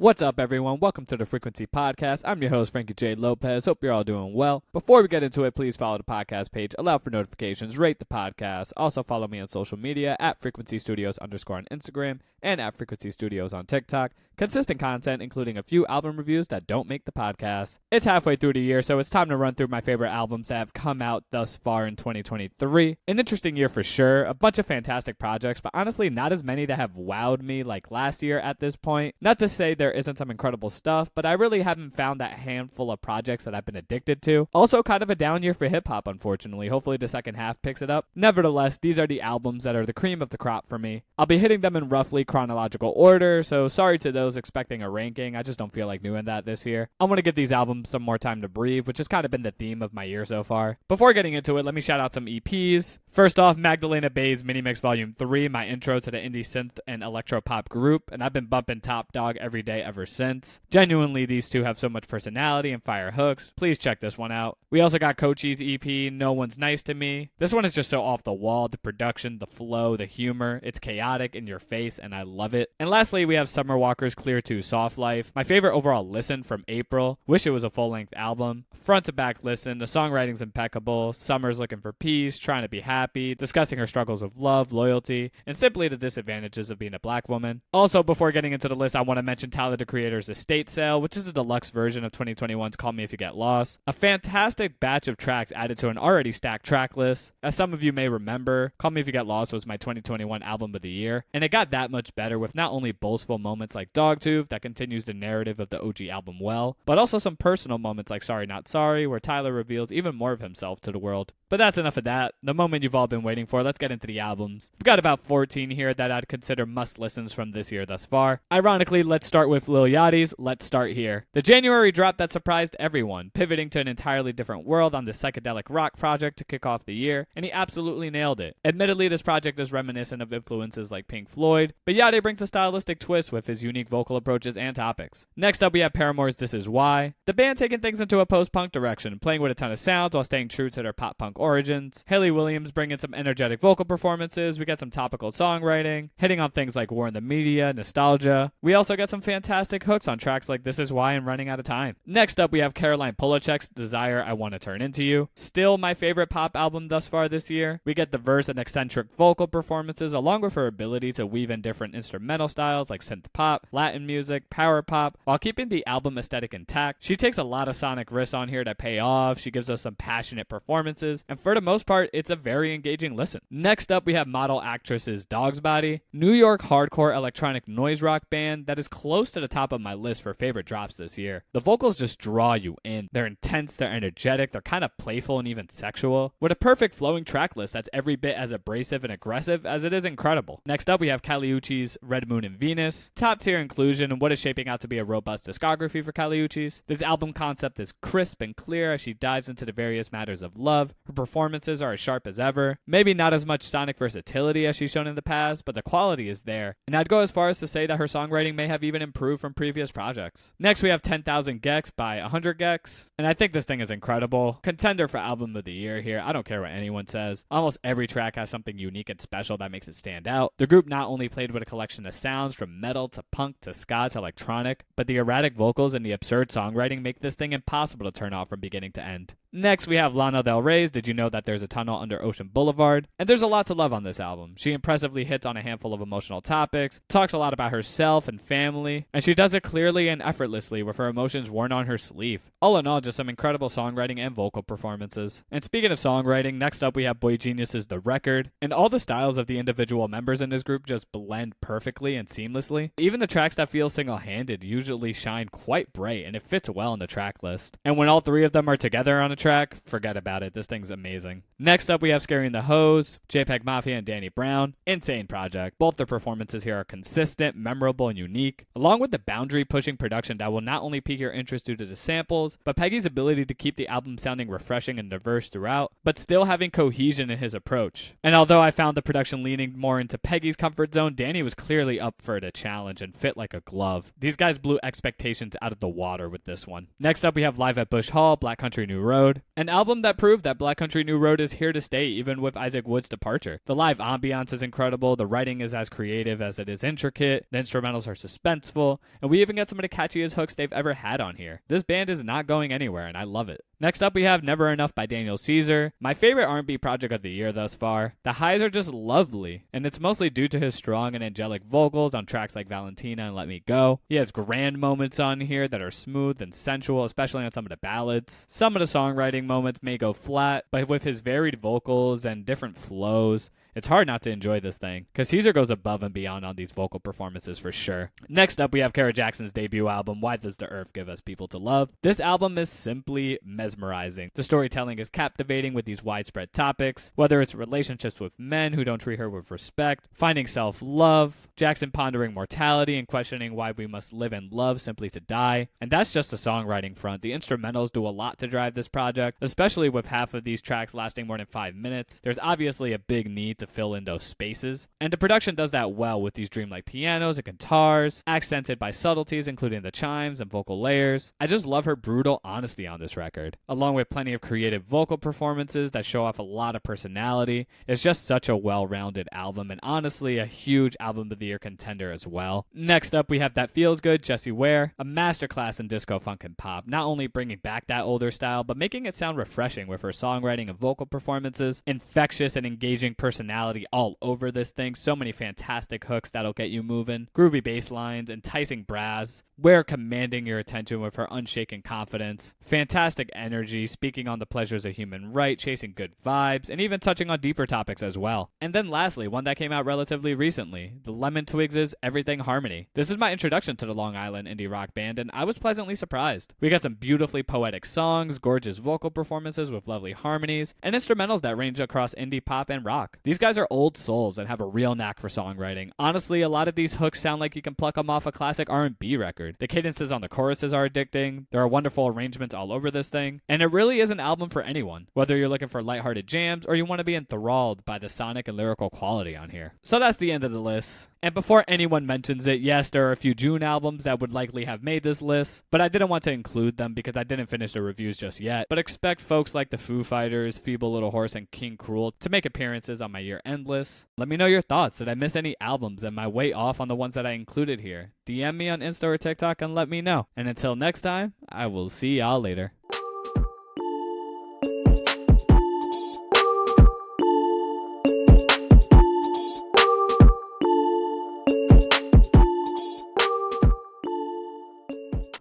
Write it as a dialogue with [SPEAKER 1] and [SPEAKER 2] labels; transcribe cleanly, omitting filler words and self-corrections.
[SPEAKER 1] What's up, everyone? Welcome to the Frequency Podcast. I'm your host, Frankie J. Lopez. Hope you're all doing well. Before we get into it, please follow the podcast page, allow for notifications, rate the podcast. Also follow me on social media at Frequency Studios _ on Instagram and at Frequency Studios on TikTok. Consistent content, including a few album reviews that don't make the podcast. It's halfway through the year, so it's time to run through my favorite albums that have come out thus far in 2023. An interesting year for sure. A bunch of fantastic projects, but honestly, not as many that have wowed me like last year at this point. Not to say there isn't some incredible stuff, but I really haven't found that handful of projects that I've been addicted to. Also, kind of a down year for hip-hop, unfortunately. Hopefully the second half picks it up. Nevertheless, these are the albums that are the cream of the crop for me. I'll be hitting them in roughly chronological order, so sorry to those expecting a ranking. I just don't feel like doing that this year. I want to give these albums some more time to breathe, which has kind of been the theme of my year so far. Before getting into it, let me shout out some EPs. First off, Magdalena Bay's Mini Mix Volume 3, my intro to the indie synth and electro pop group, and I've been bumping Top Dog every day ever since. Genuinely, these two have so much personality and fire hooks. Please check this one out. We also got Uchis' EP, No One's Nice to Me. This one is just so off the wall. The production, the flow, the humor. It's chaotic, in your face, and I love it. And lastly, we have Summer Walker's Clear 2 Soft Life. My favorite overall listen from April. Wish it was a full-length album. Front to back listen. The songwriting's impeccable. Summer's looking for peace, trying to be happy, discussing her struggles with love, loyalty, and simply the disadvantages of being a black woman. Also, before getting into the list, I want to mention Tyler, the Creator's Estate Sale, which is the deluxe version of 2021's Call Me If You Get Lost. A fantastic batch of tracks added to an already stacked track list. As some of you may remember, Call Me If You Get Lost was my 2021 album of the year, and it got that much better with not only boastful moments like Dogtooth that continues the narrative of the OG album well, but also some personal moments like Sorry Not Sorry, where Tyler reveals even more of himself to the world. But that's enough of that. The moment you've all been waiting for, let's get into the albums. We've got about 14 here that I'd consider must-listens from this year thus far. Ironically, let's start with Lil Yachty's Let's Start Here. The January drop that surprised everyone, pivoting to an entirely different world on this psychedelic rock project to kick off the year, and he absolutely nailed it. Admittedly, this project is reminiscent of influences like Pink Floyd, but Yachty brings a stylistic twist with his unique vocal approaches and topics. Next up, we have Paramore's This Is Why. The band taking things into a post-punk direction, playing with a ton of sounds while staying true to their pop-punk origins. Haley Williams bringing some energetic vocal performances. We get some topical songwriting, hitting on things like war in the media, nostalgia. We also get some fantastic hooks on tracks like This Is Why and Running Out of Time. Next up, we have Caroline Polachek's Desire, I Want to Turn Into You. Still my favorite pop album thus far this year. We get diverse and eccentric vocal performances along with her ability to weave in different instrumental styles like synth pop, Latin music, power pop, while keeping the album aesthetic intact. She takes a lot of sonic riffs on here that pay off. She gives us some passionate performances, and for the most part, it's a very engaging listen. Next up, we have model actress's Dog's Body, New York hardcore electronic noise rock band that is close to the top of my list for favorite drops this year. The vocals just draw you in. They're intense, they're energetic, they're kind of playful and even sexual, with a perfect flowing track list that's every bit as abrasive and aggressive as it is incredible. Next up, we have Kali Uchis' Red Moon and Venus. Top tier inclusion and what is shaping out to be a robust discography for Kali Uchis. This album concept is crisp and clear as she dives into the various matters of love. Her performances are as sharp as ever. Maybe not as much sonic versatility as she's shown in the past, but the quality is there. And I'd go as far as to say that her songwriting may have even improved from previous projects. Next, we have 10,000 gecs by 100 gecs. And I think this thing is incredible. Contender for album of the year here. I don't care what anyone says. Almost every track has something unique and special that makes it stand out. The group not only played with a collection of sounds from metal to punk to ska to electronic, but the erratic vocals and the absurd songwriting make this thing impossible to turn off from beginning to end. Next, we have Lana Del Rey's Did You Know That There's a Tunnel Under Ocean Boulevard? And there's a lot to love on this album. She impressively hits on a handful of emotional topics, talks a lot about herself and family, and she does it clearly and effortlessly with her emotions worn on her sleeve. All in all, just some incredible songwriting and vocal performances. And speaking of songwriting, next up we have boygenius' The Record, and all the styles of the individual members in this group just blend perfectly and seamlessly. Even the tracks that feel single-handed usually shine quite bright, and it fits well in the track list. And when all three of them are together on a track, forget about it. This thing's amazing. Next up, we have Scaring the Hose, JPEG Mafia and Danny Brown. Insane project. Both their performances here are consistent, memorable, and unique, along with the boundary-pushing production that will not only pique your interest due to the samples, but Peggy's ability to keep the album sounding refreshing and diverse throughout, but still having cohesion in his approach. And although I found the production leaning more into Peggy's comfort zone, Danny was clearly up for the challenge and fit like a glove. These guys blew expectations out of the water with this one. Next up, we have Live at Bush Hall, Black Country New Road. Road. An album that proved that Black Country New Road is here to stay even with Isaac Wood's departure. The live ambiance is incredible, the writing is as creative as it is intricate, the instrumentals are suspenseful, and we even get some of the catchiest hooks they've ever had on here. This band is not going anywhere, and I love it. Next up, we have Never Enough by Daniel Caesar, my favorite R&B project of the year thus far. The highs are just lovely, and it's mostly due to his strong and angelic vocals on tracks like Valentina and Let Me Go. He has grand moments on here that are smooth and sensual, especially on some of the ballads. Some of the songwriting moments may go flat, but with his varied vocals and different flows, it's hard not to enjoy this thing, because Caesar goes above and beyond on these vocal performances for sure. Next up, we have Kara Jackson's debut album, Why Does the Earth Give Us People to Love? This album is simply mesmerizing. The storytelling is captivating with these widespread topics, whether it's relationships with men who don't treat her with respect, finding self-love, Jackson pondering mortality and questioning why we must live and love simply to die. And that's just the songwriting front. The instrumentals do a lot to drive this project, especially with half of these tracks lasting more than 5 minutes. There's obviously a big need to fill in those spaces, and the production does that well with these dreamlike pianos and guitars, accented by subtleties including the chimes and vocal layers. I just love her brutal honesty on this record, along with plenty of creative vocal performances that show off a lot of personality. It's just such a well-rounded album, and honestly a huge album of the year contender as well. Next up, we have That Feels Good, Jessie Ware, a masterclass in disco funk and pop, not only bringing back that older style, but making it sound refreshing with her songwriting and vocal performances, infectious and engaging personality all over this thing, so many fantastic hooks that'll get you moving, groovy bass lines, enticing brass, Ware commanding your attention with her unshaken confidence, fantastic energy, speaking on the pleasures of human right, chasing good vibes, and even touching on deeper topics as well. And then lastly, one that came out relatively recently, the Lemon Twigs' Everything Harmony. This is my introduction to the Long Island indie rock band, and I was pleasantly surprised. We got some beautifully poetic songs, gorgeous vocal performances with lovely harmonies, and instrumentals that range across indie pop and rock. These guys are old souls and have a real knack for songwriting. Honestly, a lot of these hooks sound like you can pluck them off a classic R&B record. The cadences on the choruses are addicting, there are wonderful arrangements all over this thing, and it really is an album for anyone, whether you're looking for lighthearted jams or you want to be enthralled by the sonic and lyrical quality on here. So that's the end of the list. And before anyone mentions it, yes, there are a few June albums that would likely have made this list, but I didn't want to include them because I didn't finish the reviews just yet. But expect folks like the Foo Fighters, Feeble Little Horse, and King Cruel to make appearances on my year-end list. Let me know your thoughts. Did I miss any albums? Am I way off on the ones that I included here? DM me on Insta or TikTok and let me know. And until next time, I will see y'all later.